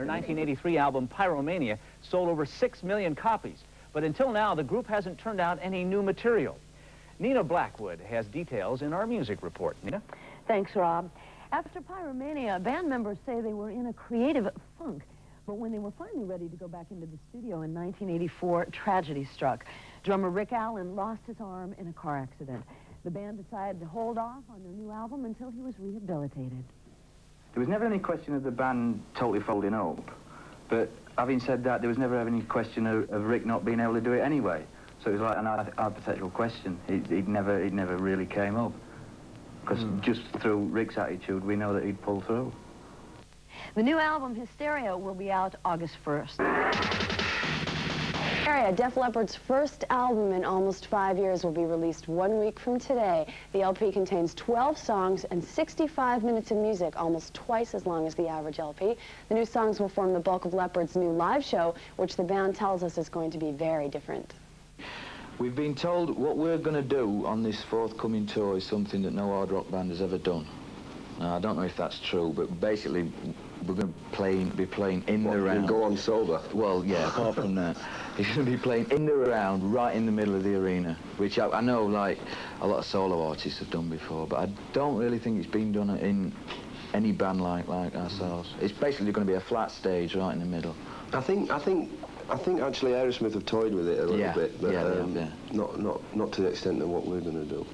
Their 1983 album, Pyromania, sold over 6 million copies. But until now, the group hasn't turned out any new material. Nina Blackwood has details in our music report. Nina? Thanks, Rob. After Pyromania, band members say they were in a creative funk. But when they were finally ready to go back into the studio in 1984, tragedy struck. Drummer Rick Allen lost his arm in a car accident. The band decided to hold off on their new album until he was rehabilitated. There was never any question of the band totally folding up. But having said that, there was never any question of Rick not being able to do it anyway. So it was like an hypothetical question. It never really came up. Because just through Rick's attitude, we know that he'd pull through. The new album, Hysteria, will be out August 1st. Hysteria, Def Leppard's first album in almost 5 years, will be released 1 week from today. The LP contains 12 songs and 65 minutes of music, almost twice as long as the average LP. The new songs will form the bulk of Leppard's new live show, which the band tells us is going to be very different. We've been told what we're going to do on this forthcoming tour is something that no hard rock band has ever done. Now, I don't know if that's true, but basically we're going to be playing in the round. Go on sober? Well, yeah, apart from that. He's going to be playing in the round, right in the middle of the arena, which I know, like, a lot of solo artists have done before, but I don't really think it's been done in any band like ourselves. It's basically going to be a flat stage right in the middle. I think actually Aerosmith have toyed with it a little bit, but not to the extent of what we're going to do.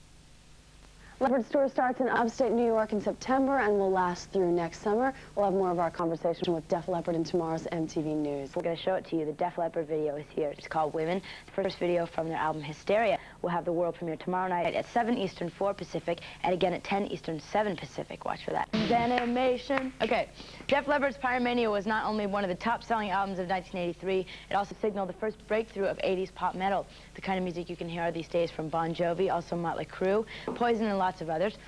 Leppard's tour starts in upstate New York in September and will last through next summer. We'll have more of our conversation with Def Leppard in tomorrow's MTV News. We're going to show it to you. The Def Leppard video is here. It's called Women. The first video from their album Hysteria will have the world premiere tomorrow night at 7 Eastern, 4 Pacific, and again at 10 Eastern, 7 Pacific. Watch for that. Animation. Okay. Def Leppard's Pyromania was not only one of the top-selling albums of 1983, it also signaled the first breakthrough of 80s pop metal, the kind of music you can hear these days from Bon Jovi, also Motley Crue, Poison, and lots of others.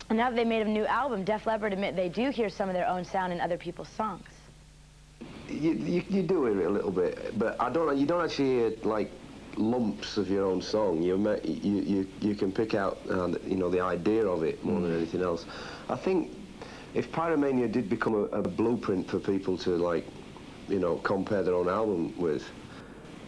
And now that they made a new album, Def Leppard admit they do hear some of their own sound in other people's songs. You do hear it a little bit, but you don't actually hear like lumps of your own song. You can pick out you know, the idea of it more than anything else. I think if Pyromania did become a blueprint for people to, like, you know, compare their own album with,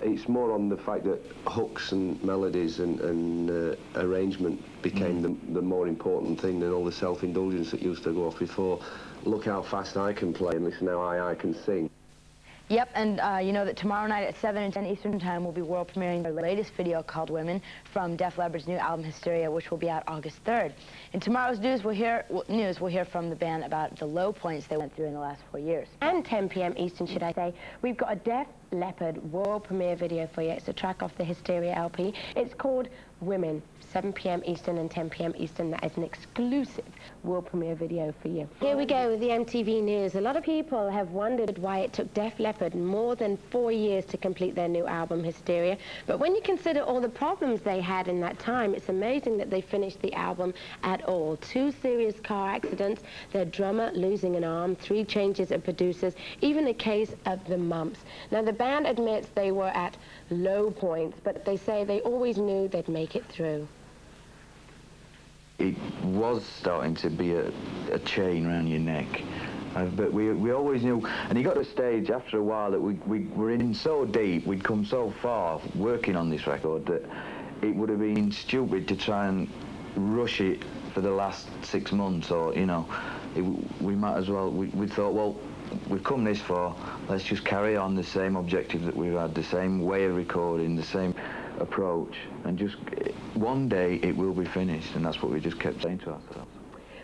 it's more on the fact that hooks and melodies and arrangement became the more important thing than all the self-indulgence that used to go off before. Look how fast I can play and listen how high I can sing. Yep, and you know that tomorrow night at 7 and 10 Eastern Time we'll be world premiering their latest video called Women from Def Leppard's new album Hysteria, which will be out August 3rd. In tomorrow's news, we'll hear from the band about the low points they went through in the last 4 years. And 10 p.m. Eastern, should I say. We've got a Def Leppard world premiere video for you. It's a track off the Hysteria LP. It's called Women. 7 p.m. Eastern and 10 p.m. Eastern. That is an exclusive world premiere video for you. Here we go with the MTV News. A lot of people have wondered why it took Def Leppard more than 4 years to complete their new album, Hysteria. But when you consider all the problems they had in that time, it's amazing that they finished the album at all. 2 serious car accidents, their drummer losing an arm, 3 changes of producers, even a case of the mumps. Now, the band admits they were at low points, but they say they always knew they'd make it through. It was starting to be a chain around your neck, but we always knew, and it got to a stage after a while that we were in so deep, we'd come so far working on this record that it would have been stupid to try and rush it for the last 6 months, or, you know, we might as well, we thought, well, we've come this far, let's just carry on the same objective that we've had, the same way of recording, the same approach, and just one day it will be finished, and that's what we just kept saying to ourselves.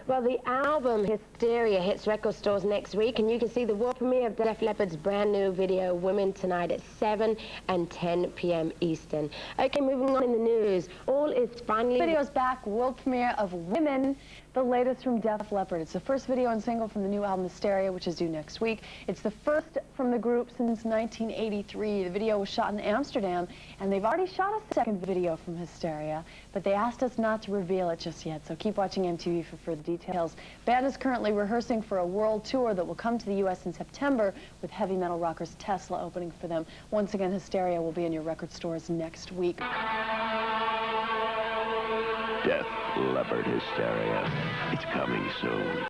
Well, the album Hysteria hits record stores next week, and you can see the world premiere of Def Leppard's brand new video, Women, tonight at 7 and 10 p.m. Eastern. Okay, moving on in the news. All is finally... Video's back, world premiere of Women, the latest from Def Leppard. It's the first video and single from the new album Hysteria, which is due next week. It's the first from the group since 1983. The video was shot in Amsterdam, and they've already shot a second video from Hysteria, but they asked us not to reveal it just yet, so keep watching MTV for further details. Band is currently rehearsing for a world tour that will come to the U.S. in September, with heavy metal rockers Tesla opening for them. Once again, Hysteria will be in your record stores next week. Def Leppard Hysteria. It's coming soon.